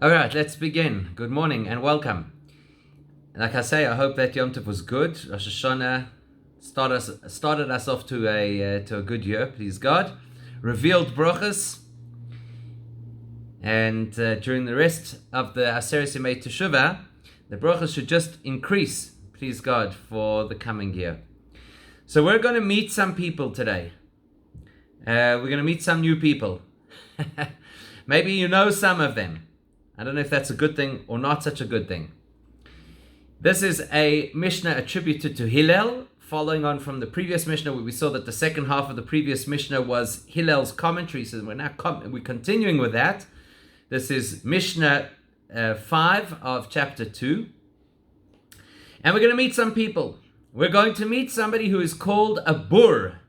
All right, let's begin. Good morning and welcome. Like I say, I hope that Yom Tov was good. Rosh Hashanah started us off to a good year, please God. Revealed brachas, and during the rest of the Aseret Yemei Teshuvah, the brachas should just increase, please God, for the coming year. So we're going to meet some people today. We're going to meet some new people. Maybe you know some of them. I don't know if that's a good thing or not such a good thing. This is a Mishnah attributed to Hillel, following on from the previous Mishnah, where we saw that the second half of the previous Mishnah was Hillel's commentary. So we're continuing with that. This is Mishnah 5 of chapter 2. And we're going to meet some people. We're going to meet somebody who is called a bur.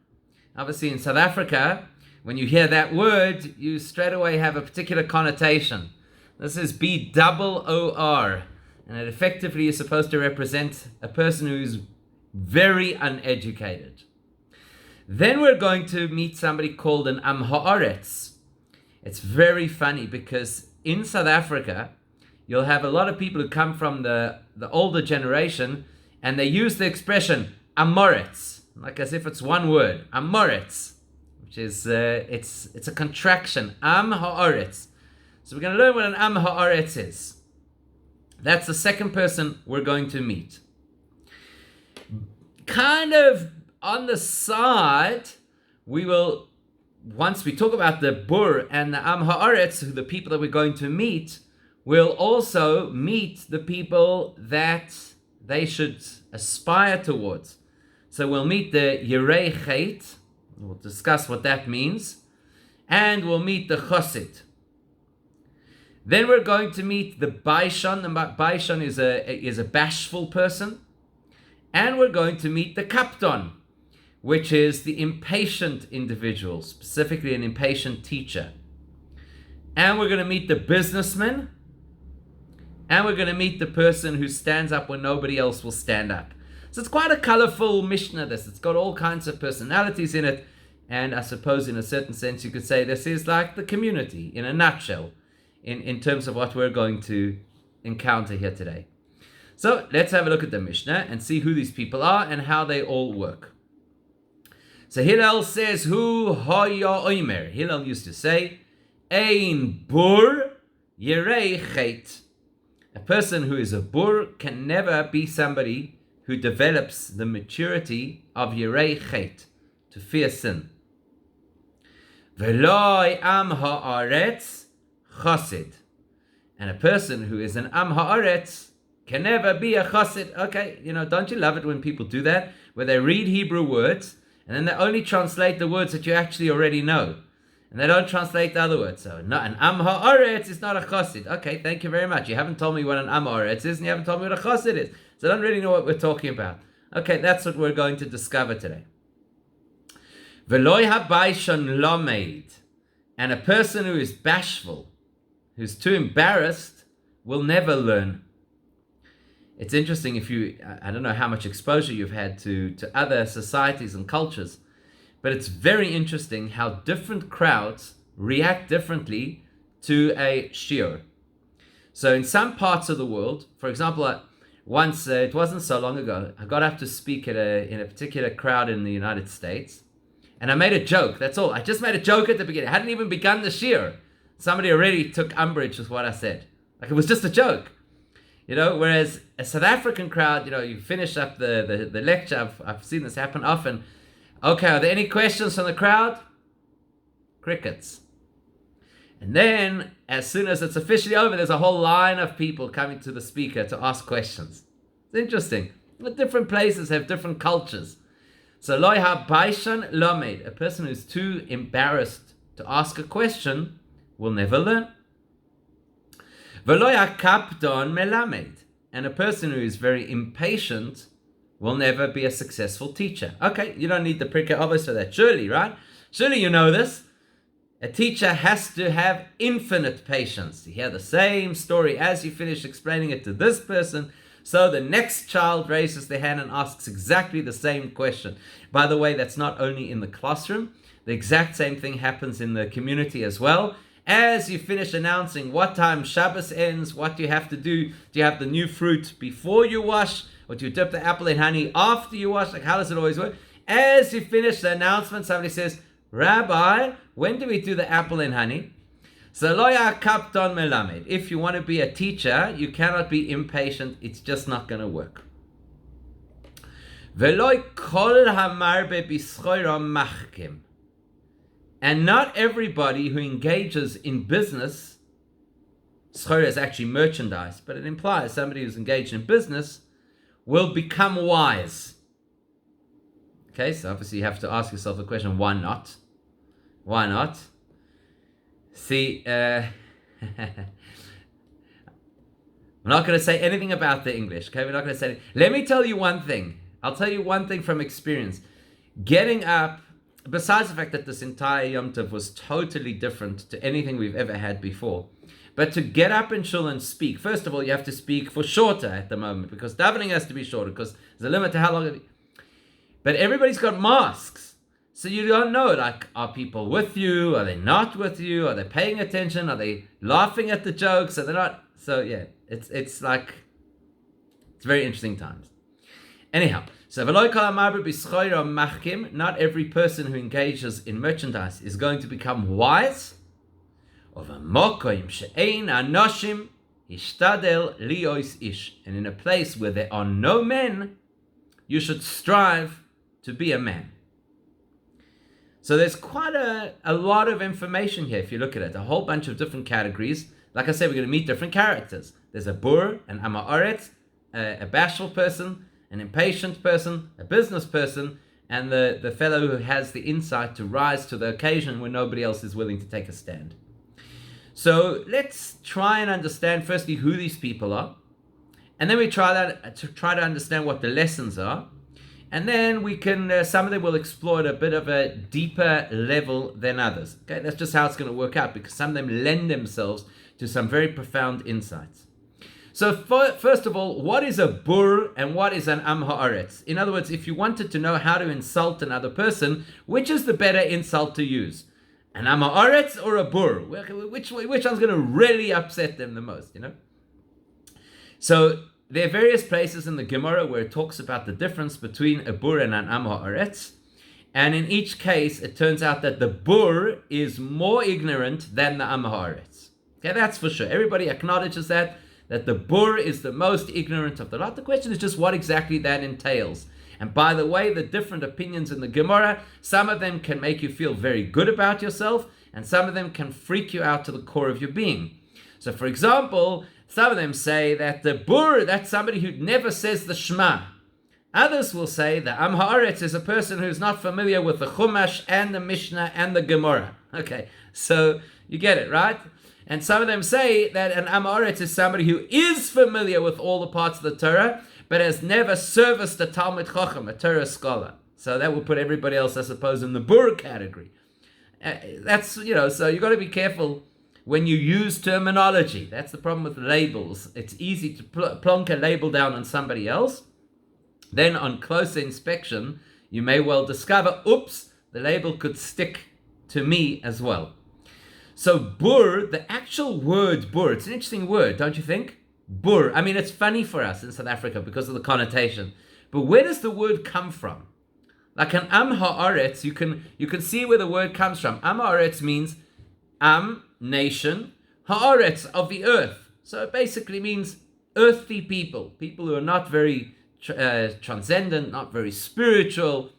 Obviously in South Africa, when you hear that word, you straight away have a particular connotation. This is B-double-O-R, and it effectively is supposed to represent a person who's very uneducated. Then we're going to meet somebody called an Am Haaretz. It's very funny because in South Africa, you'll have a lot of people who come from the older generation, and they use the expression Amoretz, like as if it's one word, Amoretz, which is, it's a contraction, Am Haaretz. So we're going to learn what an Am Haaretz is. That's the second person we're going to meet. Kind of on the side, we will, once we talk about the Bur and the Am Haaretz, the people that we're going to meet, we'll also meet the people that they should aspire towards. So we'll meet the Yirei Chet, we'll discuss what that means, and we'll meet the Chosid. Then we're going to meet the Baishon. The Baishon is a bashful person. And we're going to meet the Kapton, which is the impatient individual, specifically an impatient teacher. And we're going to meet the businessman. And we're going to meet the person who stands up when nobody else will stand up. So it's quite a colorful Mishnah, this. It's got all kinds of personalities in it. And I suppose in a certain sense you could say this is like the community in a nutshell. In terms of what we're going to encounter here today. So let's have a look at the Mishnah and see who these people are and how they all work. So Hillel says, Hu haya oimer. Hillel used to say, Ein bur yirei chet. A person who is a bur can never be somebody who develops the maturity of yirei chet, to fear sin. Veloi am haaretz Chosid. And a person who is an Am Haaretz can never be a Chosid. Okay, don't you love it when people do that? Where they read Hebrew words, and then they only translate the words that you actually already know. And they don't translate the other words. So, no, an Am Haaretz is not a Chosid. Okay, thank you very much. You haven't told me what an Am Haaretz is, and you haven't told me what a Chosid is. So I don't really know what we're talking about. Okay, that's what we're going to discover today. V'loi habayshon lomeid. And a person who is bashful, who's too embarrassed, will never learn. It's interesting I don't know how much exposure you've had to other societies and cultures, but it's very interesting how different crowds react differently to a shiur. So in some parts of the world, for example, once, it wasn't so long ago, I got up to speak in a particular crowd in the United States, and I made a joke, that's all. I just made a joke at the beginning. I hadn't even begun the shiur. Somebody already took umbrage with what I said. Like it was just a joke. Whereas a South African crowd, you finish up the lecture, I've seen this happen often. Okay, are there any questions from the crowd? Crickets. And then, as soon as it's officially over, there's a whole line of people coming to the speaker to ask questions. It's interesting. But different places have different cultures. So, loy ha-baishan lomed, a person who's too embarrassed to ask a question will never learn. V'lo kapton melamed, and a person who is very impatient will never be a successful teacher. Okay, you don't need the Pirkei Avos for that, surely, right? Surely you know this. A teacher has to have infinite patience. You hear the same story as you finish explaining it to this person, so the next child raises their hand and asks exactly the same question. By the way, that's not only in the classroom. The exact same thing happens in the community as well. As you finish announcing what time Shabbos ends, what you have to do you have the new fruit before you wash, or do you dip the apple in honey after you wash? Like, how does it always work? As you finish the announcement, somebody says, Rabbi, when do we do the apple in honey? So, loya kapton melamed. If you want to be a teacher, you cannot be impatient. It's just not going to work. Veloy kol hamarbe bischoira machkim. And not everybody who engages in business, schora is actually merchandise, but it implies somebody who's engaged in business will become wise. Okay, so obviously you have to ask yourself the question, why not? Why not? See, I'm not going to say anything about the English, okay? We're not going to say it. Let me tell you one thing. I'll tell you one thing from experience. Getting up, besides the fact that this entire Yom Tov was totally different to anything we've ever had before, but to get up in shul and speak, first of all, you have to speak for shorter at the moment, because davening has to be shorter, because there's a limit to how long but everybody's got masks, so you don't know, like, are people with you, are they not with you, are they paying attention, are they laughing at the jokes, are they not? So yeah, it's like, it's very interesting times. Anyhow, so not every person who engages in merchandise is going to become wise. And in a place where there are no men, you should strive to be a man. So there's quite a lot of information here if you look at it. A whole bunch of different categories. Like I said, we're going to meet different characters. There's a bur, an amaretz, a bashful person, an impatient person, a business person, and the fellow who has the insight to rise to the occasion when nobody else is willing to take a stand. So let's try and understand firstly who these people are, and then we try to understand what the lessons are, and then we can, some of them will explore at a bit of a deeper level than others. Okay, that's just how it's going to work out, because some of them lend themselves to some very profound insights. So first of all, what is a bur and what is an am haaretz? In other words, if you wanted to know how to insult another person, which is the better insult to use? An am haaretz or a bur? Which one's going to really upset them the most, you know? So there are various places in the Gemara where it talks about the difference between a bur and an am haaretz. And in each case, it turns out that the bur is more ignorant than the am haaretz. Okay, that's for sure. Everybody acknowledges that the bur is the most ignorant of the lot. The question is just what exactly that entails. And by the way, the different opinions in the Gemara, some of them can make you feel very good about yourself, and some of them can freak you out to the core of your being. So for example, some of them say that the bur, that's somebody who never says the Shema. Others will say that Am Haaretz is a person who's not familiar with the Chumash and the Mishnah and the Gemara. Okay, so you get it, right? And some of them say that an Am Haaretz is somebody who is familiar with all the parts of the Torah, but has never serviced a Talmid Chacham, a Torah scholar. So that will put everybody else, I suppose, in the bur category. That's, so you've got to be careful when you use terminology. That's the problem with labels. It's easy to plonk a label down on somebody else. Then on closer inspection, you may well discover, oops, the label could stick to me as well. So bur, the actual word bur, it's an interesting word, don't you think? Bur. I mean, it's funny for us in South Africa because of the connotation. But where does the word come from? Like an am haaretz, you can see where the word comes from. Am haaretz means am, nation, haaretz, of the earth. So it basically means earthly people, people who are not very transcendent, not very spiritual,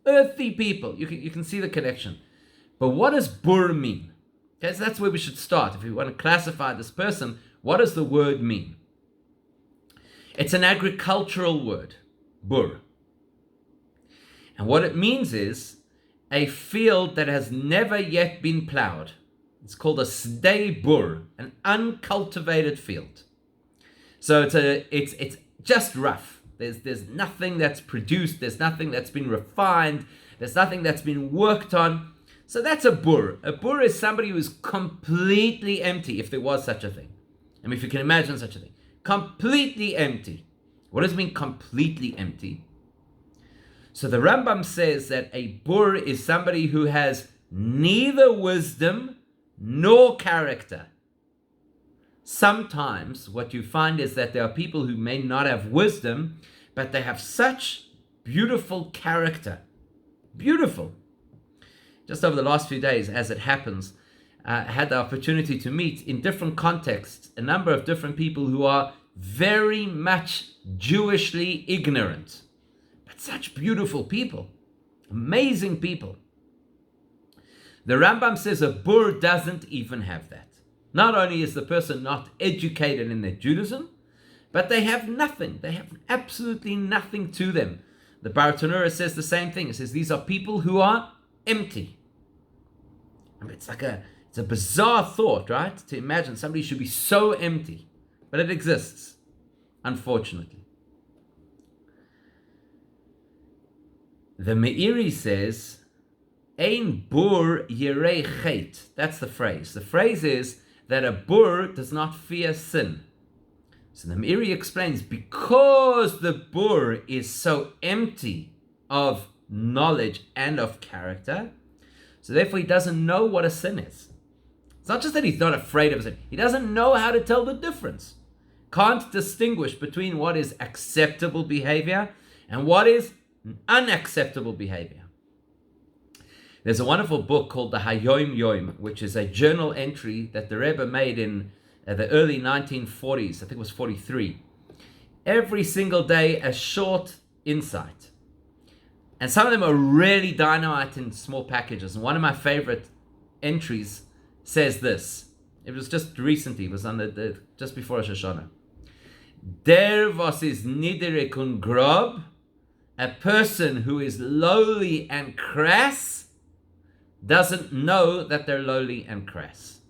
earthly people. You can see the connection. But what does bur mean? Okay, so that's where we should start. If we want to classify this person, what does the word mean? It's an agricultural word, bur. And what it means is a field that has never yet been plowed. It's called a sdei bur, an uncultivated field. So it's just rough. There's nothing that's produced. There's nothing that's been refined. There's nothing that's been worked on. So that's a bur. A bur is somebody who is completely empty, if there was such a thing. I mean, if you can imagine such a thing. Completely empty. What does it mean, completely empty? So the Rambam says that a bur is somebody who has neither wisdom nor character. Sometimes what you find is that there are people who may not have wisdom, but they have such beautiful character. Beautiful. Just over the last few days, as it happens, I had the opportunity to meet in different contexts a number of different people who are very much Jewishly ignorant, but such beautiful people, amazing people. The Rambam says a bur doesn't even have that. Not only is the person not educated in their Judaism, but they have nothing. They have absolutely nothing to them. The Baratanura says the same thing. It says these are people who are empty. I mean, it's a bizarre thought, right? To imagine somebody should be so empty, but it exists, unfortunately. The Meiri says, Ein bur yirei chet. That's the phrase. The phrase is that a bur does not fear sin. So the Meiri explains, because the bur is so empty of knowledge and of character, so therefore he doesn't know what a sin is. It's not just that he's not afraid of sin, he doesn't know how to tell the difference. Can't distinguish between what is acceptable behavior and what is unacceptable behavior. There's a wonderful book called the Hayoim Yoim, which is a journal entry that the Rebbe made in the early 1940s. I think it was 43. Every single day, a short insight. And some of them are really dynamite in small packages. And one of my favorite entries says this. It was just recently. It was on just before Rosh Hashanah. Der was is niederig und grob, a person who is lowly and crass doesn't know that they're lowly and crass.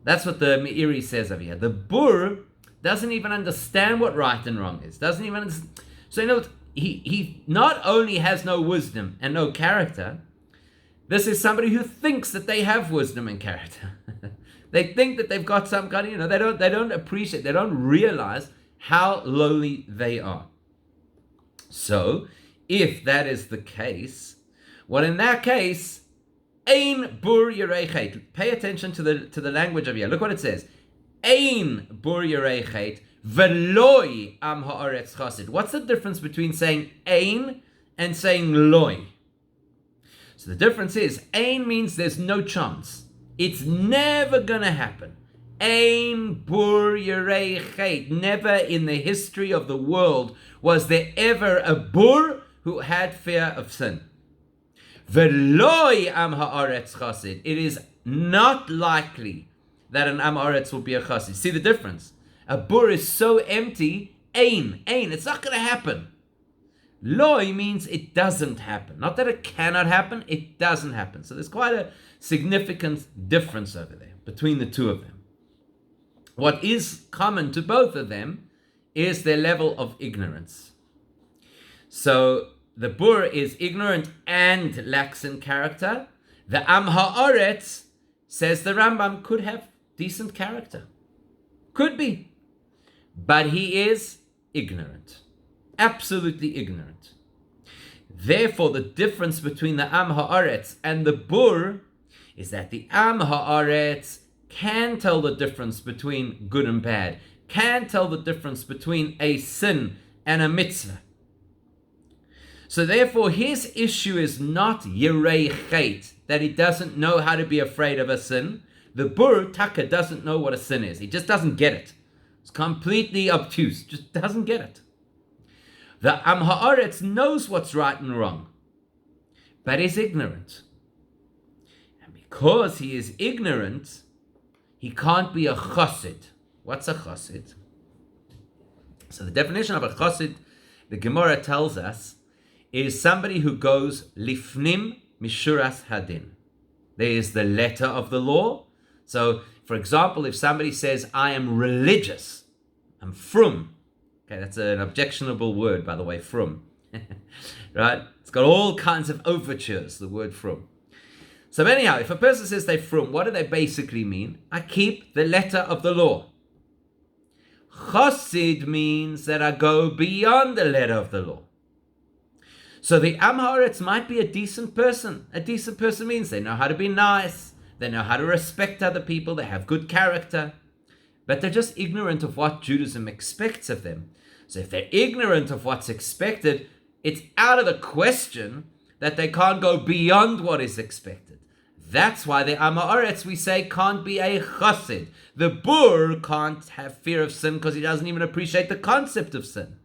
That's what the Meiri says over here. The bur doesn't even understand what right and wrong is. Doesn't even understand. So you know, he not only has no wisdom and no character, this is somebody who thinks that they have wisdom and character. They think that they've got some kind of, they don't appreciate, they don't realize how lowly they are. So, if that is the case, well, in that case, Ein bur yirei chet. Pay attention to the language of here. Look what it says. Ein bur yirei chet veloi am haaretz chasid. What's the difference between saying ein and saying loi? So the difference is, ein means there's no chance. It's never gonna happen. Ein bur yirei chet. Never in the history of the world was there ever a bur who had fear of sin. Veloi am haaretz chasid. It is not likely that an am haaretz will be a chasid. See the difference? A bur is so empty. Ein. It's not going to happen. Loi means it doesn't happen. Not that it cannot happen. It doesn't happen. So there's quite a significant difference over there between the two of them. What is common to both of them is their level of ignorance. So the bur is ignorant and lacks in character. The am haaretz, says the Rambam, could have decent character. Could be. But he is ignorant. Absolutely ignorant. Therefore, the difference between the am haaretz and the bur is that the am haaretz can tell the difference between good and bad, can tell the difference between a sin and a mitzvah. So therefore, his issue is not yirei chet, that he doesn't know how to be afraid of a sin. The bur, taka, doesn't know what a sin is. He just doesn't get it. It's completely obtuse, just doesn't get it. The am haaretz knows what's right and wrong, but is ignorant. And because he is ignorant, he can't be a chassid. What's a chassid? So the definition of a chassid, the Gemara tells us, is somebody who goes lifnim mishuras hadin. There is the letter of the law. So, for example, if somebody says, I am religious, I'm frum. Okay, that's an objectionable word, by the way, frum. Right? It's got all kinds of overtures, the word frum. So anyhow, if a person says they're frum, what do they basically mean? I keep the letter of the law. Chassid means that I go beyond the letter of the law. So the am haaretz might be a decent person. A decent person means they know how to be nice. they know how to respect other people, they have good character, but they're just ignorant of what Judaism expects of them. So if they're ignorant of what's expected, it's out of the question that they can't go beyond what is expected. That's why the Am Haaretz, we say, can't be a chassid. The bur can't have fear of sin because he doesn't even appreciate the concept of sin.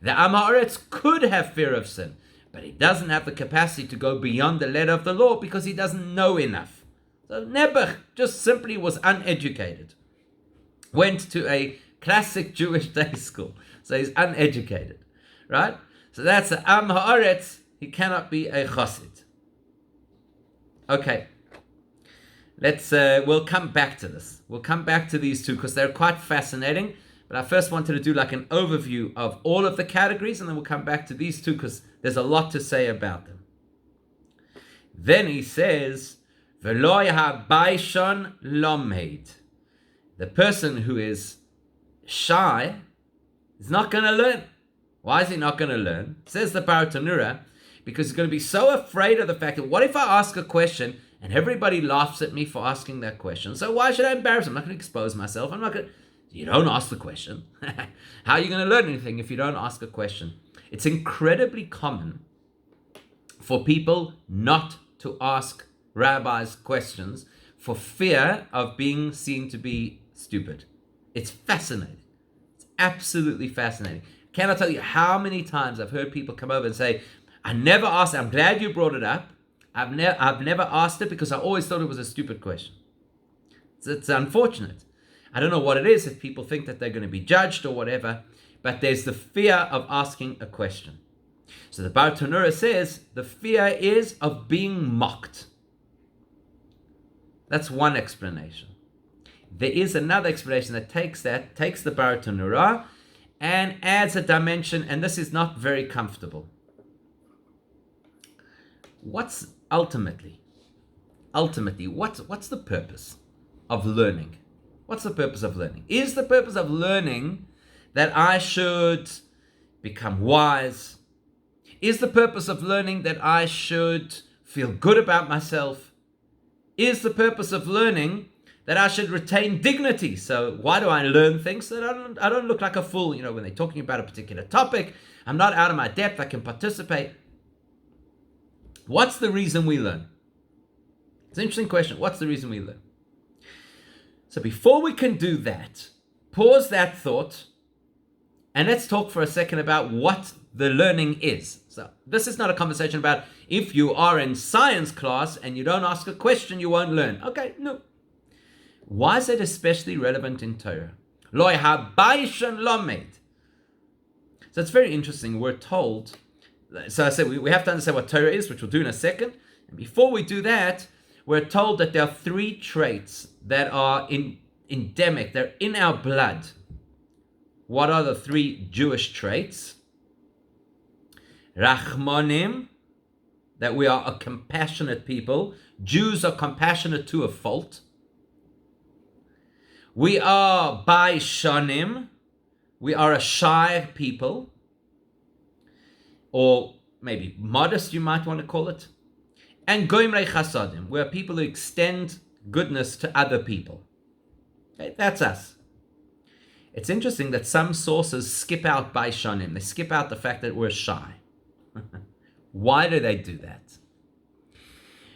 The Am Haaretz could have fear of sin, but he doesn't have the capacity to go beyond the letter of the law because he doesn't know enough. So Nebuch just simply was uneducated. Went to a classic Jewish day school. So he's uneducated, right? So that's the Am Haaretz. He cannot be a chassid. Okay. We'll come back to this. We'll come back to these two because they're quite fascinating. But I first wanted to do like an overview of all of the categories, and then we'll come back to these two because there's a lot to say about them. Then he says, V'lo baishon lomhed. The person who is shy is not going to learn. Why is he not going to learn? Says the Baratanura, because he's going to be so afraid of the fact that what if I ask a question and everybody laughs at me for asking that question? So why should I embarrass him? I'm not going to expose myself. I'm not going to... You don't ask the question. How are you going to learn anything if you don't ask a question? It's incredibly common for people not to ask rabbis questions for fear of being seen to be stupid. It's fascinating. It's absolutely fascinating. Cannot tell you how many times I've heard people come over and say, I never asked it. I'm glad you brought it up. I've never asked it because I always thought it was a stupid question. It's unfortunate. I don't know what it is, if people think that they're going to be judged or whatever, but there's the fear of asking a question. So the Baratanura says the fear is of being mocked. That's one explanation. There is another explanation that takes the Baratanura and adds a dimension, and this is not very comfortable. What's ultimately, what's the purpose of learning? What's the purpose of learning? Is the purpose of learning that I should become wise? Is the purpose of learning that I should feel good about myself? Is the purpose of learning that I should retain dignity? So why do I learn things? So that I don't look like a fool, when they're talking about a particular topic. I'm not out of my depth. I can participate. What's the reason we learn? It's an interesting question. What's the reason we learn? So before we can do that, pause that thought and let's talk for a second about what the learning is. So this is not a conversation about if you are in science class and you don't ask a question, you won't learn. Okay, no. Why is it especially relevant in Torah? Lo habayishan lomed. So it's very interesting. We're told, so I said we have to understand what Torah is, which we'll do in a second. And before we do that, we're told that there are three traits that are endemic. They're in our blood. What are the three Jewish traits? Rachmanim, that we are a compassionate people. Jews are compassionate to a fault. We are baishanim. We are a shy people. Or maybe modest, you might want to call it. And goimrei chasadim. We are people who extend goodness to other people. Okay, that's us. It's interesting that some sources skip out baishanim. They skip out the fact that we're shy. Why do they do that?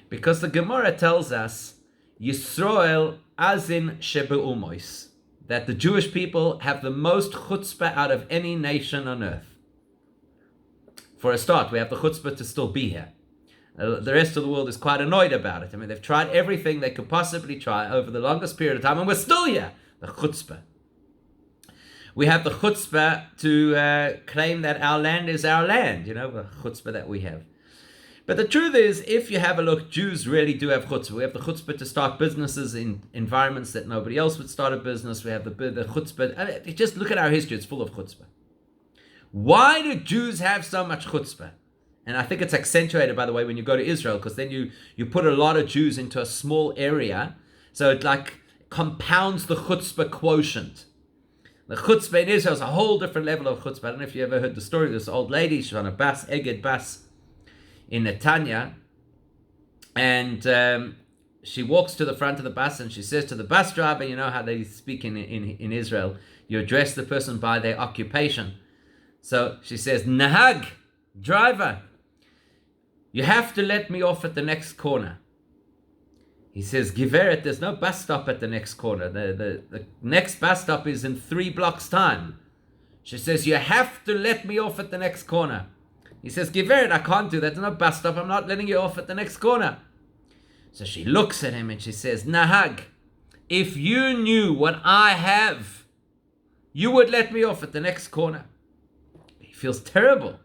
Because the Gemara tells us, Yisroel azin shebe'umois, that the Jewish people have the most chutzpah out of any nation on earth. For a start, we have the chutzpah to still be here. The rest of the world is quite annoyed about it. I mean, they've tried everything they could possibly try over the longest period of time, and we're still here. The chutzpah. We have the chutzpah to claim that our land is our land, the chutzpah that we have. But the truth is, if you have a look, Jews really do have chutzpah. We have the chutzpah to start businesses in environments that nobody else would start a business. We have the chutzpah. I mean, just look at our history, it's full of chutzpah. Why do Jews have so much chutzpah? And I think it's accentuated, by the way, when you go to Israel, because then you put a lot of Jews into a small area, so it like compounds the chutzpah quotient. The chutzpah in Israel is a whole different level of chutzpah. I don't know if you ever heard the story of this old lady. She was on a bus, Eged bus, in Netanya, and she walks to the front of the bus and she says to the bus driver, you know how they speak in Israel, you address the person by their occupation. So she says, Nahag, driver, you have to let me off at the next corner. He says, Giveret, there's no bus stop at the next corner. The next bus stop is in 3 blocks' time. She says, you have to let me off at the next corner. He says, Giveret, I can't do that. There's no bus stop. I'm not letting you off at the next corner. So she looks at him and she says, Nahag, if you knew what I have, you would let me off at the next corner. He feels terrible.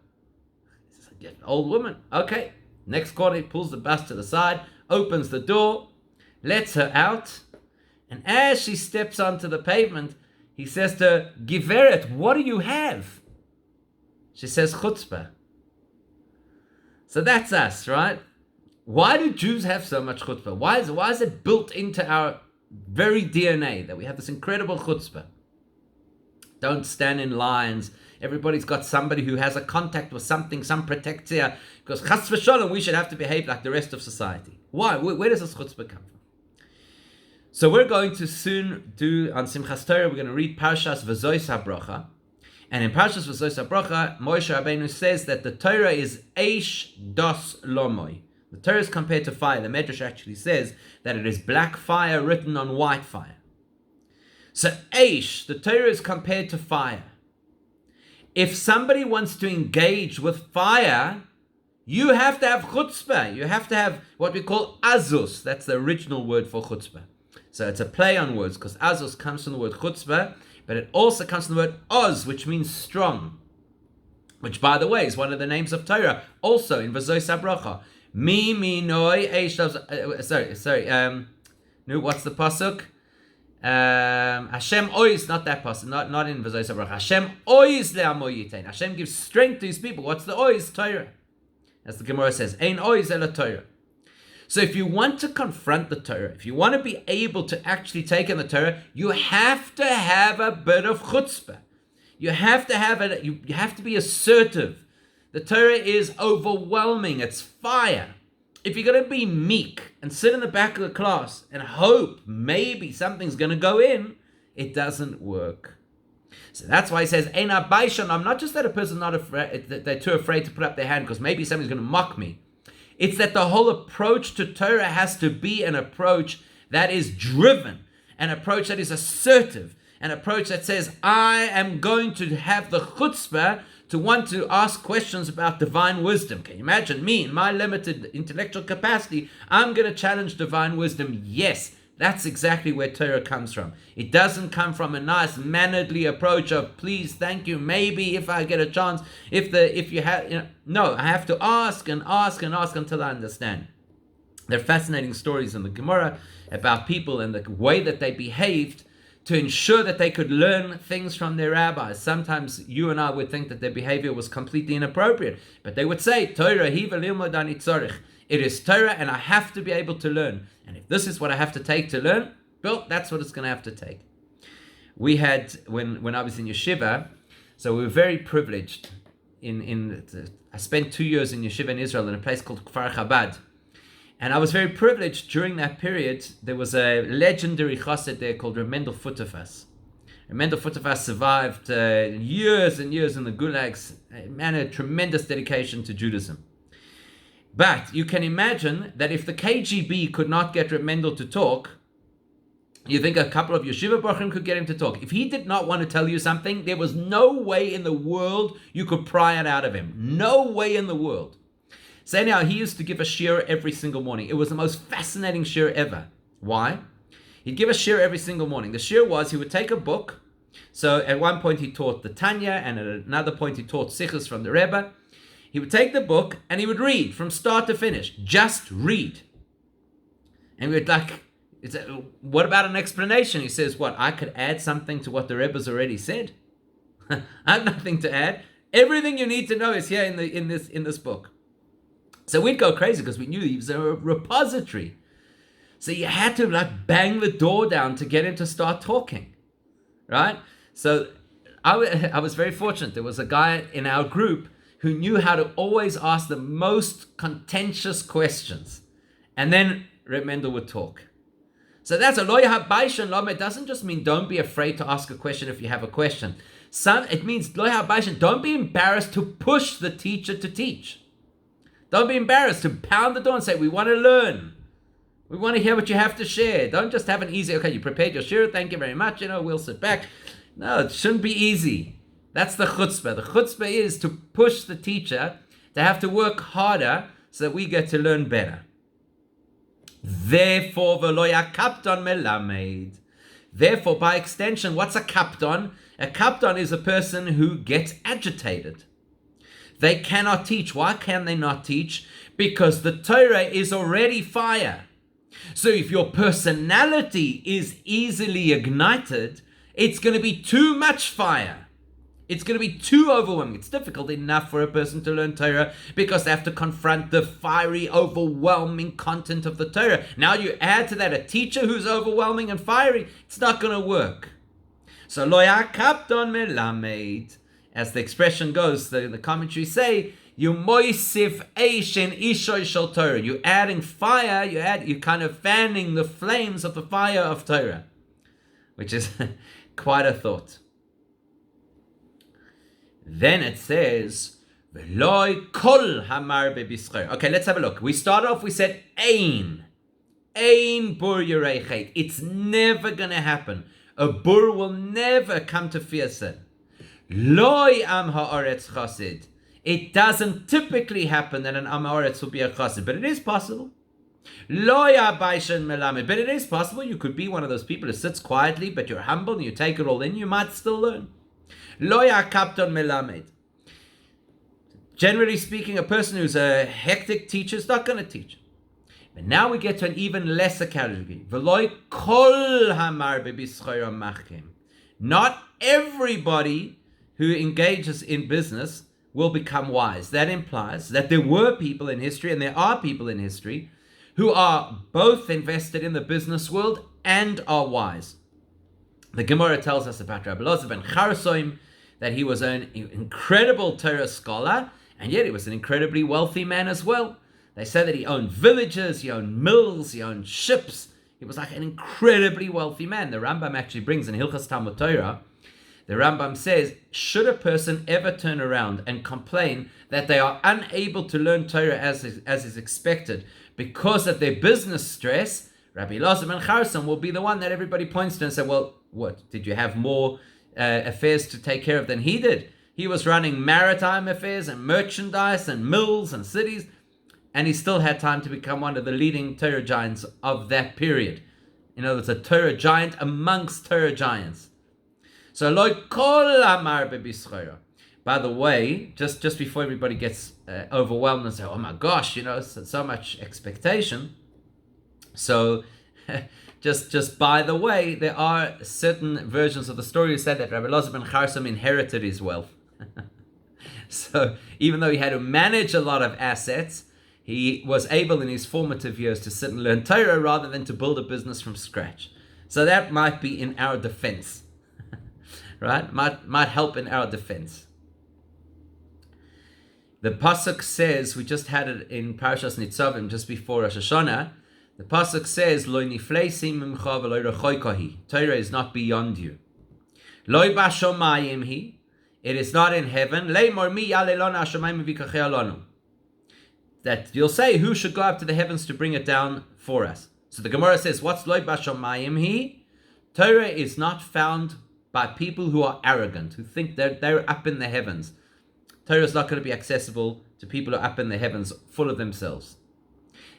He says, old woman. Okay. Next corner, he pulls the bus to the side, opens the door, lets her out. And as she steps onto the pavement, he says to her, Giveret, what do you have? She says, chutzpah. So that's us, right? Why do Jews have so much chutzpah? Why is it built into our very DNA that we have this incredible chutzpah? Don't stand in lines. Everybody's got somebody who has a contact with something, some protectia, because chas v'sholom, we should have to behave like the rest of society. Why? Where does this chutzpah come from? So we're going to soon do, on Simchas Torah, we're going to read Parshas V'zois HaBrocha. And in Parshas V'zois HaBrocha, Moshe Rabbeinu says that the Torah is Eish Das Lomoi. The Torah is compared to fire. The Medrash actually says that it is black fire written on white fire. So Eish, the Torah is compared to fire. If somebody wants to engage with fire, you have to have chutzpah. You have to have what we call azus. That's the original word for chutzpah. So it's a play on words, because azus comes from the word chutzpah, but it also comes from the word oz, which means strong. Which, by the way, is one of the names of Torah, also in V'zois HaBrocha. What's the pasuk? Hashem ois, not that pasuk, not in V'zois HaBrocha. Hashem ois le'amo yitain. Hashem gives strength to his people. What's the ois? Torah. As the Gemara says, ein ois ela Torah. So if you want to confront the Torah, if you want to be able to actually take in the Torah, you have to have a bit of chutzpah. You have to have it. You have to be assertive. The Torah is overwhelming. It's fire. If you're going to be meek and sit in the back of the class and hope maybe something's going to go in, it doesn't work. So that's why he says, Eina Baishan. I'm not just that a person's not afraid, that they're too afraid to put up their hand because maybe somebody's going to mock me. It's that the whole approach to Torah has to be an approach that is driven, an approach that is assertive, an approach that says, I am going to have the chutzpah to want to ask questions about divine wisdom. Can you imagine me, in my limited intellectual capacity, I'm going to challenge divine wisdom? Yes, that's exactly where Torah comes from. It doesn't come from a nice mannerly approach of please, thank you, maybe if I get a chance, no, I have to ask and ask and ask until I understand. There are fascinating stories in the Gemara about people and the way that they behaved to ensure that they could learn things from their rabbis. Sometimes you and I would think that their behavior was completely inappropriate, but they would say, Torah hiva lilmod ani tzorich. It is Torah and I have to be able to learn. And if this is what I have to take to learn, well, that's what it's going to have to take. We had, when I was in yeshiva, so we were very privileged. I spent 2 years in yeshiva in Israel in a place called Kfar Chabad. And I was very privileged during that period. There was a legendary chassid there called Reb Mendel Futterfass. Reb Mendel Futterfass survived years and years in the gulags. Man, a tremendous dedication to Judaism. But you can imagine that if the KGB could not get Reb Mendel to talk, you think a couple of yeshiva bochum could get him to talk. If he did not want to tell you something, there was no way in the world you could pry it out of him. No way in the world. So anyhow, he used to give a shiur every single morning. It was the most fascinating shiur ever. Why? He'd give a shiur every single morning. The shiur was he would take a book. So at one point he taught the Tanya, and at another point he taught Sichos from the Rebbe. He would take the book and he would read from start to finish. Just read. And we'd like, what about an explanation? He says, what, I could add something to what the Rebbe's already said? I have nothing to add. Everything you need to know is here in this book. So we'd go crazy because we knew he was a repository. So you had to bang the door down to get him to start talking, right? So I was very fortunate. There was a guy in our group who knew how to always ask the most contentious questions. And then Reb Mendel would talk. So that's a lo yahabaishan lamed. Doesn't just mean don't be afraid to ask a question if you have a question. It means lo yahabaishan. Don't be embarrassed to push the teacher to teach. Don't be embarrassed to pound the door and say, we want to learn. We want to hear what you have to share. Don't just have an easy, okay, you prepared your shir, thank you very much, we'll sit back. No, it shouldn't be easy. That's the chutzpah. The chutzpah is to push the teacher to have to work harder so that we get to learn better. Therefore, v'lo kapton melamed. Therefore, by extension, what's a kapton? A kapton is a person who gets agitated. They cannot teach. Why can they not teach? Because the Torah is already fire. So if your personality is easily ignited, it's going to be too much fire. It's going to be too overwhelming. It's difficult enough for a person to learn Torah because they have to confront the fiery, overwhelming content of the Torah. Now you add to that a teacher who's overwhelming and fiery, it's not going to work. So lo yakapton melamed. As the expression goes, the commentaries say, you moisif eishin ishoy shel Torah. You're adding fire, you're kind of fanning the flames of the fire of Torah, which is quite a thought. Then it says, V'loi kol hamar bebischer. Okay, let's have a look. We start off, we said, ein bur yireichet. It's never going to happen. A bur will never come to fear sin. Loi am haaretz chassid. It doesn't typically happen that an am haaretz will be a chassid, but it is possible. Loi abaishan melamed. But it is possible you could be one of those people who sits quietly, but you're humble and you take it all in, you might still learn. Loi kapton melamed. Generally speaking, a person who's a hectic teacher is not going to teach. But now we get to an even lesser category. V'loi kol hamar bebischoira machkim. Not everybody who engages in business will become wise. That implies that there were people in history, and there are people in history, who are both invested in the business world and are wise. The Gemara tells us about Rabbi Elazar ben Charsoim, that he was an incredible Torah scholar, and yet he was an incredibly wealthy man as well. They say that he owned villages, he owned mills, he owned ships. He was like an incredibly wealthy man. The Rambam actually brings in Hilchas Talmud Torah, the Rambam says, should a person ever turn around and complain that they are unable to learn Torah as is expected because of their business stress, Rabbi Elazar ben Charson will be the one that everybody points to and say, well, what, did you have more affairs to take care of than he did? He was running maritime affairs and merchandise and mills and cities, and he still had time to become one of the leading Torah giants of that period. In other words, a Torah giant amongst Torah giants. So, lo kol amar bebischoira. By the way, just before everybody gets overwhelmed and say, oh my gosh, so much expectation. So, just by the way, there are certain versions of the story who said that Rabbi Elazar ben Charsom inherited his wealth. So, even though he had to manage a lot of assets, he was able in his formative years to sit and learn Torah rather than to build a business from scratch. So that might be in our defense. Right? Might help in our defense. The pasuk says, we just had it in Parashas Nitzavim just before Rosh Hashanah. The pasuk says, "Lo nifleisim mimcha v'lo rechoikahi." Torah is not beyond you. Lo b'shamayim hi. It is not in heaven. Leimor mi yale lonu hashamayim v'yikachei alonu. That you'll say, who should go up to the heavens to bring it down for us? So the Gemara says, what's lo b'shamayim hi? Torah is not found by people who are arrogant, who think they're up in the heavens. Torah is not going to be accessible to people who are up in the heavens, full of themselves.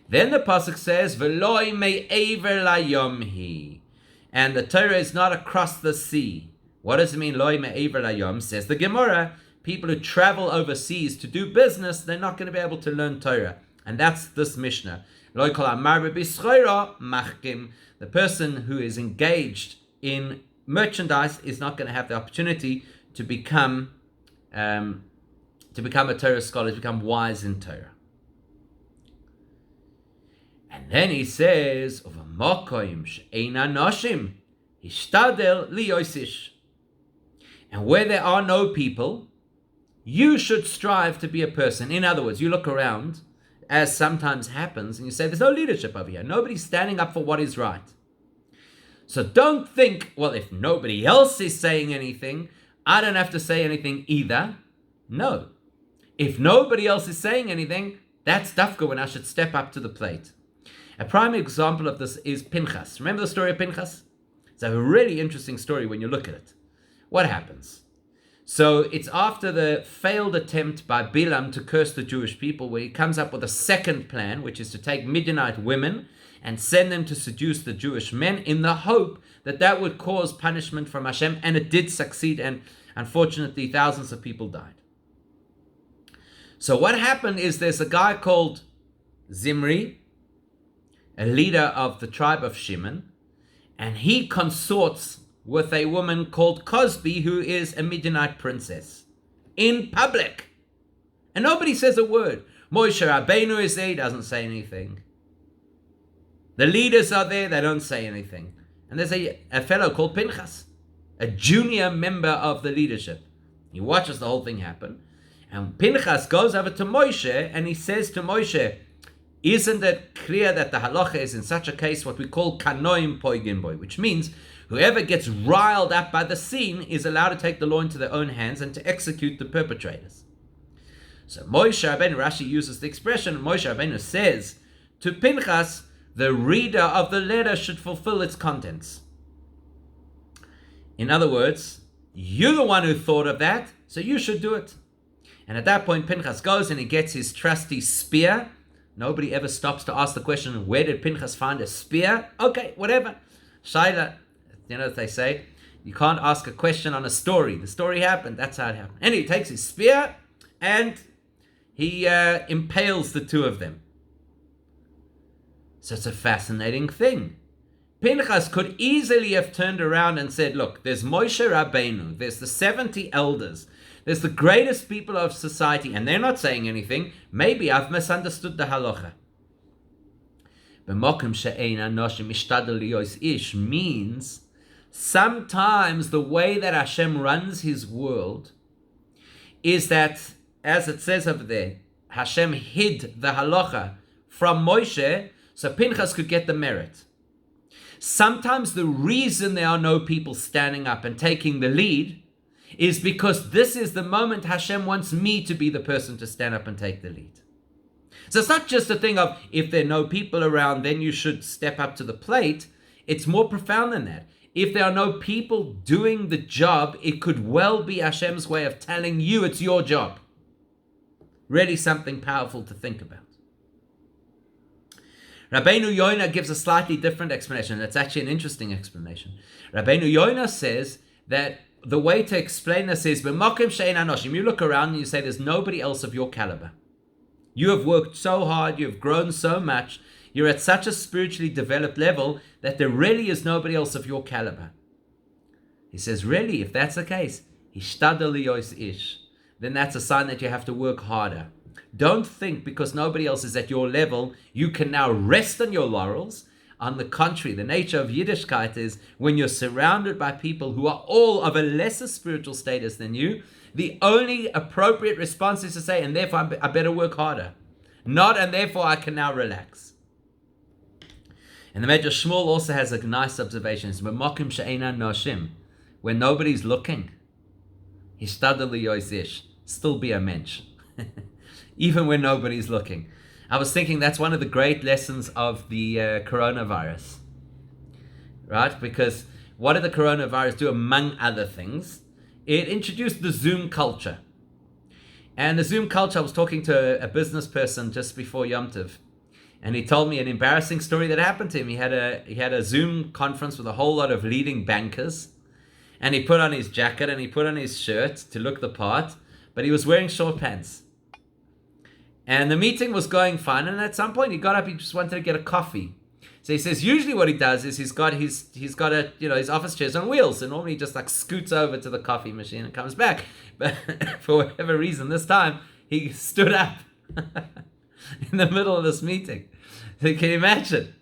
Then the pasuk says, "V'loi me'ever layomhi," and the Torah is not across the sea. What does it mean, "Loi me'ever layom"? Says the Gemara, people who travel overseas to do business, they're not going to be able to learn Torah, and that's this Mishnah. Loi kol amar b'bischoira machkim. The person who is engaged in merchandise is not going to have the opportunity to become a Torah scholar, to become wise in Torah. And then he says, and where there are no people, you should strive to be a person. In other words, you look around as sometimes happens, and you say, there's no leadership over here. Nobody's standing up for what is right. So don't think, well, if nobody else is saying anything, I don't have to say anything either. No. If nobody else is saying anything, that's dafka when I should step up to the plate. A prime example of this is Pinchas. Remember the story of Pinchas? It's a really interesting story when you look at it. What happens? So it's after the failed attempt by Bilam to curse the Jewish people, where he comes up with a second plan, which is to take Midianite women and send them to seduce the Jewish men in the hope that that would cause punishment from Hashem, and it did succeed, and unfortunately thousands of people died. So what happened is there's a guy called Zimri, a leader of the tribe of Shimon, and he consorts with a woman called Cosby, who is a Midianite princess, in public. And nobody says a word. Moshe Rabbeinu is there, he doesn't say anything. The leaders are there, they don't say anything. And there's a fellow called Pinchas, a junior member of the leadership. He watches the whole thing happen. And Pinchas goes over to Moshe and he says to Moshe, isn't it clear that the halacha is in such a case what we call kanoim poigim boy, which means whoever gets riled up by the scene is allowed to take the law into their own hands and to execute the perpetrators. So Moshe Rabbeinu, Rashi uses the expression, Moshe Rabbeinu says to Pinchas, the reader of the letter should fulfill its contents. In other words, you're the one who thought of that, so you should do it. And at that point, Pinchas goes and he gets his trusty spear. Nobody ever stops to ask the question, where did Pinchas find a spear? Okay, whatever. Shaila, you know what they say? You can't ask a question on a story. The story happened. That's how it happened. And he takes his spear and he impales the two of them. So it's a fascinating thing. Pinchas could easily have turned around and said, look, there's Moshe Rabbeinu, there's the 70 elders, there's the greatest people of society, and they're not saying anything. Maybe I've misunderstood the halacha. Ish means sometimes the way that Hashem runs his world is that, as it says over there, Hashem hid the halacha from Moshe so Pinchas could get the merit. Sometimes the reason there are no people standing up and taking the lead is because this is the moment Hashem wants me to be the person to stand up and take the lead. So it's not just a thing of, if there are no people around, then you should step up to the plate. It's more profound than that. If there are no people doing the job, it could well be Hashem's way of telling you it's your job. Really something powerful to think about. Rabbeinu Yonah gives a slightly different explanation. That's actually an interesting explanation. Rabbeinu Yonah says that the way to explain this is, b'makom she'ein anoshim, you look around and you say there's nobody else of your caliber. You have worked so hard, you've grown so much, you're at such a spiritually developed level that there really is nobody else of your caliber. He says, really, if that's the case, hishtadel liyos ish, then that's a sign that you have to work harder. Don't think because nobody else is at your level, you can now rest on your laurels. On the contrary, the nature of Yiddishkeit is when you're surrounded by people who are all of a lesser spiritual status than you, the only appropriate response is to say, and therefore I better work harder. Not, and therefore I can now relax. And the Medrash Shmuel also has a nice observation. It's b'makom she'eina noshim, when nobody's looking. Hishtadel liyos ish, still be a mensch. Even when nobody's looking. I was thinking that's one of the great lessons of the coronavirus. Right? Because what did the coronavirus do among other things? It introduced the Zoom culture. And the Zoom culture, I was talking to a business person just before Yom Tov, and he told me an embarrassing story that happened to him. He had a Zoom conference with a whole lot of leading bankers, and he put on his jacket and he put on his shirt to look the part, but he was wearing short pants. And the meeting was going fine, and at some point he got up, he just wanted to get a coffee. So he says usually what he does is he's got his office chairs on wheels, and normally he just like scoots over to the coffee machine and comes back. But for whatever reason, this time he stood up in the middle of this meeting. So can you imagine?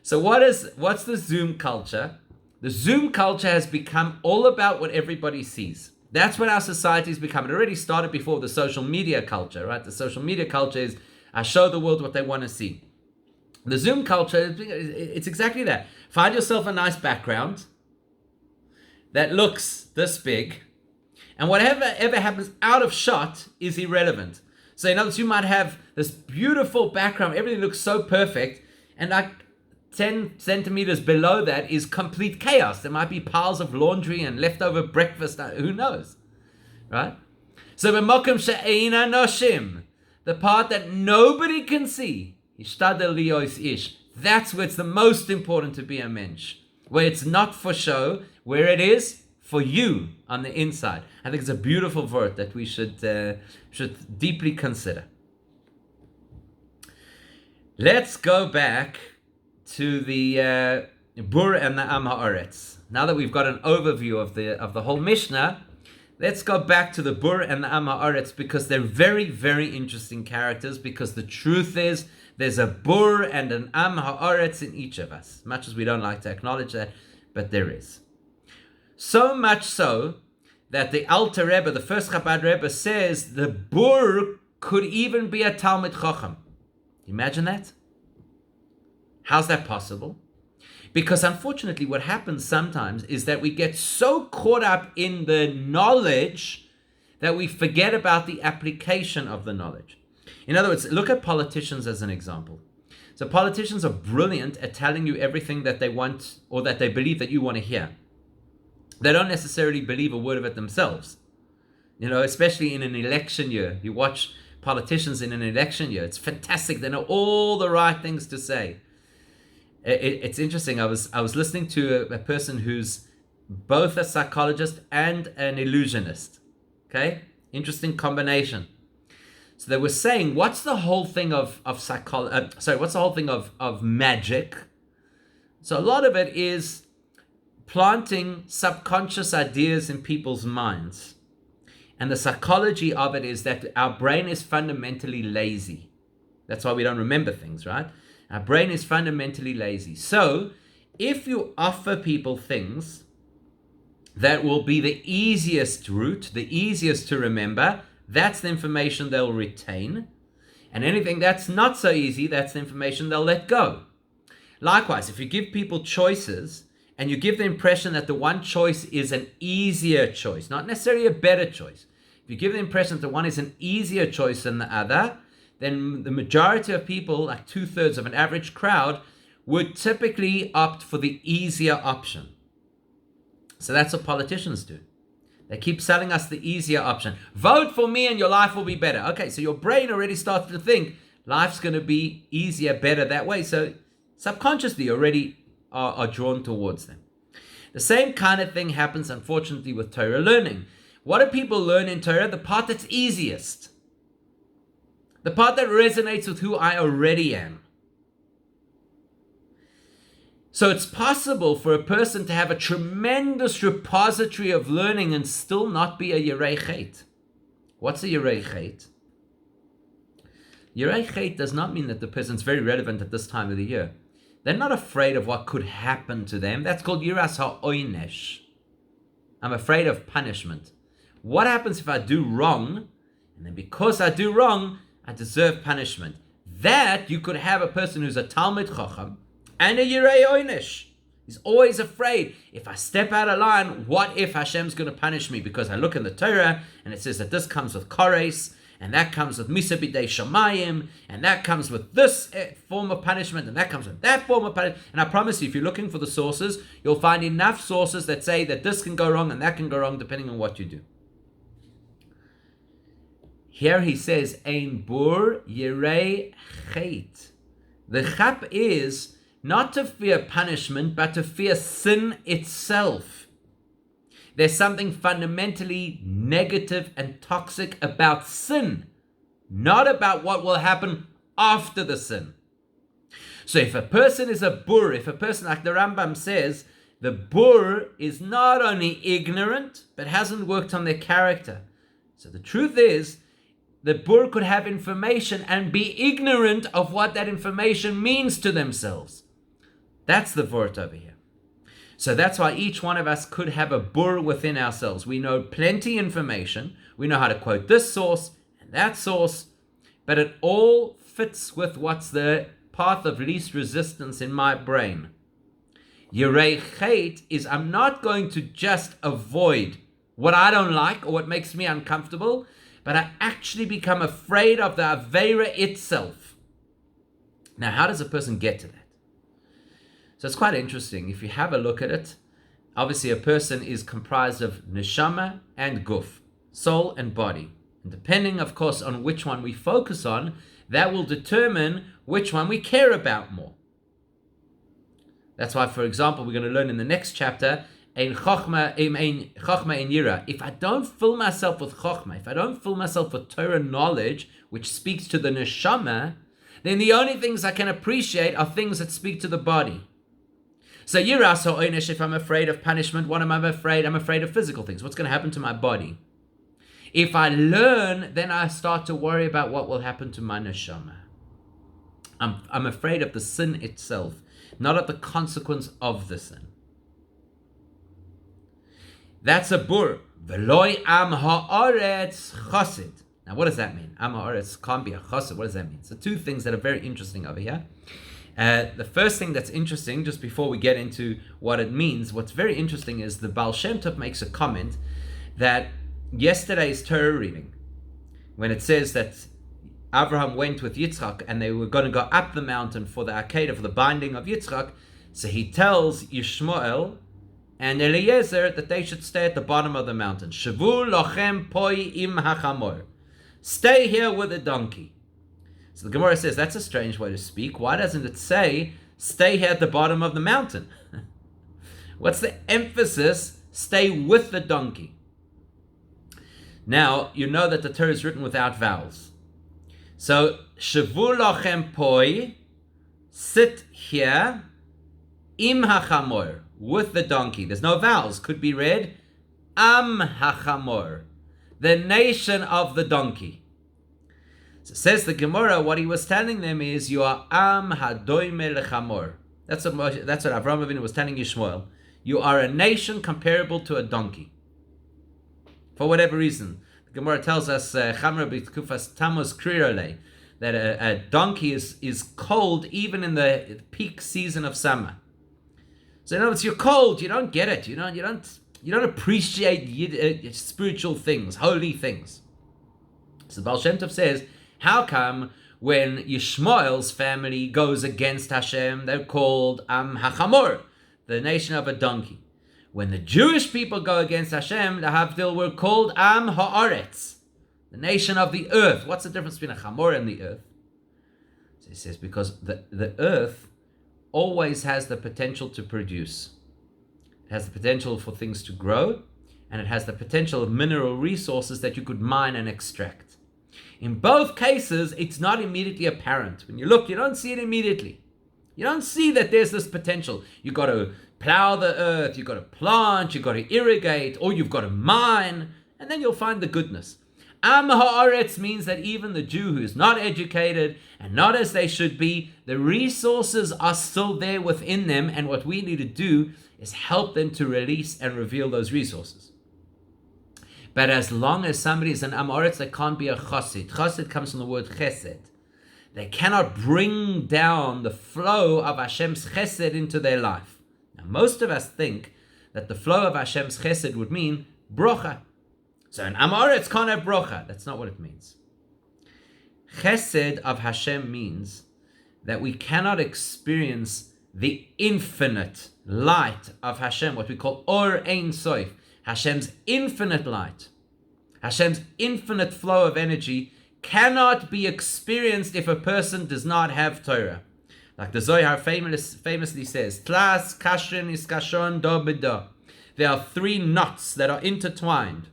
So what's the Zoom culture? The Zoom culture has become all about what everybody sees. That's what our society has become. It already started before the social media culture, right? The social media culture is I show the world what they want to see. The Zoom culture, it's exactly that. Find yourself a nice background that looks this big, and whatever ever happens out of shot is irrelevant. So in other words, you might have this beautiful background, everything looks so perfect, and like 10 centimeters below that is complete chaos. There might be piles of laundry and leftover breakfast, who knows, right? So b'mokum she'eina noshim, the part that nobody can see, ishtadel liyos ish, that's where it's the most important to be a mensch, where it's not for show, where it is for you on the inside. I think it's a beautiful word that we should deeply consider. Let's go back to the Bur and the Am Haaretz. Now that we've got an overview of the whole Mishnah, let's go back to the Bur and the Am Haaretz, because they're very, very interesting characters, because the truth is there's a Bur and an Am Haaretz in each of us. Much as we don't like to acknowledge that, but there is. So much so that the Alter Rebbe, the first Chabad Rebbe, says the Bur could even be a Talmid Chacham. Imagine that? How's that possible? Because unfortunately what happens sometimes is that we get so caught up in the knowledge that we forget about the application of the knowledge. In other words, look at politicians as an example. So politicians are brilliant at telling you everything that they want or that they believe that you want to hear. They don't necessarily believe a word of it themselves. Especially in an election year. You watch politicians in an election year. It's fantastic. They know all the right things to say. It's interesting. I was listening to a person who's both a psychologist and an illusionist. Okay? Interesting combination. So they were saying, what's the whole thing of psychology? What's the whole thing of magic? So a lot of it is planting subconscious ideas in people's minds. And the psychology of it is that our brain is fundamentally lazy. That's why we don't remember things, right? Our brain is fundamentally lazy. So if you offer people things that will be the easiest route, the easiest to remember, that's the information they'll retain. And anything that's not so easy, that's the information they'll let go. Likewise, if you give people choices, and you give the impression that the one choice is an easier choice, not necessarily a better choice. If you give the impression that the one is an easier choice than the other, then the majority of people, like 2/3 of an average crowd, would typically opt for the easier option. So that's what politicians do. They keep selling us the easier option. Vote for me and your life will be better. Okay, so your brain already starts to think life's going to be easier, better that way. So subconsciously already are drawn towards them. The same kind of thing happens, unfortunately, with Torah learning. What do people learn in Torah? The part that's easiest. The part that resonates with who I already am. So it's possible for a person to have a tremendous repository of learning and still not be a Yerei Chet. What's a Yerei Chet? Yerei Chet does not mean that the person's very relevant at this time of the year. They're not afraid of what could happen to them. That's called Yiras HaOynesh. I'm afraid of punishment. What happens if I do wrong, and then because I do wrong, I deserve punishment? That you could have a person who's a Talmid Chacham and a Yirei Oynesh. He's always afraid. If I step out of line, what if Hashem's going to punish me? Because I look in the Torah, and it says that this comes with Kores, and that comes with Misa B'dei Shamayim, and that comes with this form of punishment, and that comes with that form of punishment. And I promise you, if you're looking for the sources, you'll find enough sources that say that this can go wrong and that can go wrong depending on what you do. Here he says, Ein Bur Yirei Chet. The chap is not to fear punishment, but to fear sin itself. There's something fundamentally negative and toxic about sin, not about what will happen after the sin. So if a person is a bur, if a person, like the Rambam says, the bur is not only ignorant, but hasn't worked on their character. So the truth is, the bur could have information and be ignorant of what that information means to themselves. That's the vort over here. So that's why each one of us could have a bur within ourselves. We know plenty information. We know how to quote this source and that source. but it all fits with what's the path of least resistance in my brain. Yirei Chet is I'm not going to just avoid what I don't like or what makes me uncomfortable, but I actually become afraid of the Aveira itself. Now, how does a person get to that? So it's quite interesting. If you have a look at it, obviously a person is comprised of neshama and guf, soul and body. And depending, of course, on which one we focus on, that will determine which one we care about more. That's why, for example, we're going to learn in the next chapter, ein chochma in yira. If I don't fill myself with chochma, if I don't fill myself with Torah knowledge, which speaks to the neshama, then the only things I can appreciate are things that speak to the body. So yira, so oinish, if I'm afraid of punishment, what am I afraid? I'm afraid of physical things. What's going to happen to my body? If I learn, then I start to worry about what will happen to my neshama. I'm afraid of the sin itself, not of the consequence of the sin. That's a bur. Veloy am haaretz chosid. Now, what does that mean? Am haaretz can't be a chosid. What does that mean? So, two things that are very interesting over here. The first thing that's interesting, just before we get into what it means, what's very interesting is the Baal Shem Tov makes a comment that yesterday's Torah reading, when it says that Abraham went with Yitzchak and they were going to go up the mountain for the Akedah, for the binding of Yitzchak, so he tells Yishmael and Eliezer that they should stay at the bottom of the mountain. Shavu lochem poi im hachamor. Stay here with the donkey. So the Gemara says that's a strange way to speak. Why doesn't it say stay here at the bottom of the mountain? What's the emphasis? Stay with the donkey. Now, you know that the Torah is written without vowels. So, shavu lochem poi, sit here, im hachamor, with the donkey. There's no vowels. Could be read, am hachamor, the nation of the donkey. So says the Gemara, what he was telling them is, you are am hadoime lechamor. That's what Avraham Avinu was telling Yishmael. You are a nation comparable to a donkey. For whatever reason. The Gemara tells us Chamra b'tkufas Tammuz Krirale, that a donkey is cold even in the peak season of summer. So in other words, you're cold. You don't get it. You don't appreciate spiritual things, holy things. So Baal Shem Tov says, how come when Yishmael's family goes against Hashem, they're called Am Hachamor, the nation of a donkey? When the Jewish people go against Hashem, Lahavdil, were called Am Haaretz, the nation of the earth. What's the difference between a Chamor and the earth? So he says, because the earth always has the potential to produce. It has the potential for things to grow, and it has the potential of mineral resources that you could mine and extract. In both cases, it's not immediately apparent. When you look, you don't see it immediately. You don't see that there's this potential. You've got to plow the earth, you've got to plant, you've got to irrigate, or you've got to mine, and then you'll find the goodness. Am haaretz means that even the Jew who is not educated and not as they should be, the resources are still there within them, and what we need to do is help them to release and reveal those resources. But as long as somebody is an am haaretz, they can't be a chassid. Chassid comes from the word chesed. They cannot bring down the flow of Hashem's chesed into their life. Now, most of us think that the flow of Hashem's chesed would mean brocha. So an am haaretz can't have brocha. That's not what it means. Chesed of Hashem means that we cannot experience the infinite light of Hashem, what we call Or Ein Sof, Hashem's infinite light. Hashem's infinite flow of energy cannot be experienced if a person does not have Torah. Like the Zohar famously says, Tlas kashren iskashon do bedo. There are three knots that are intertwined.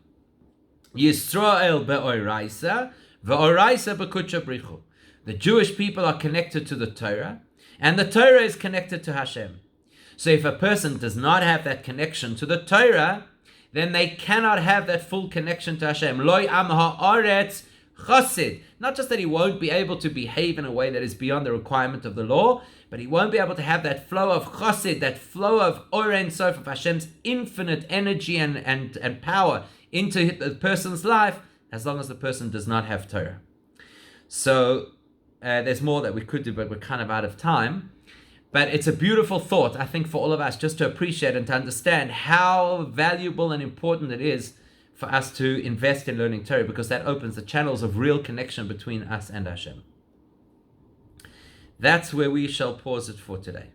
Yisrael be'oraisa, ve'oraisa be'kucha brichu. The Jewish people are connected to the Torah, and the Torah is connected to Hashem. So if a person does not have that connection to the Torah, then they cannot have that full connection to Hashem. Loi am haaretz chassid. Not just that he won't be able to behave in a way that is beyond the requirement of the law, but he won't be able to have that flow of chassid, that flow of Or Ein Sof, of Hashem's infinite energy and power into the person's life, as long as the person does not have Torah. So there's more that we could do, but we're kind of out of time. But it's a beautiful thought, I think, for all of us just to appreciate and to understand how valuable and important it is for us to invest in learning Torah, because that opens the channels of real connection between us and Hashem. That's where we shall pause it for today.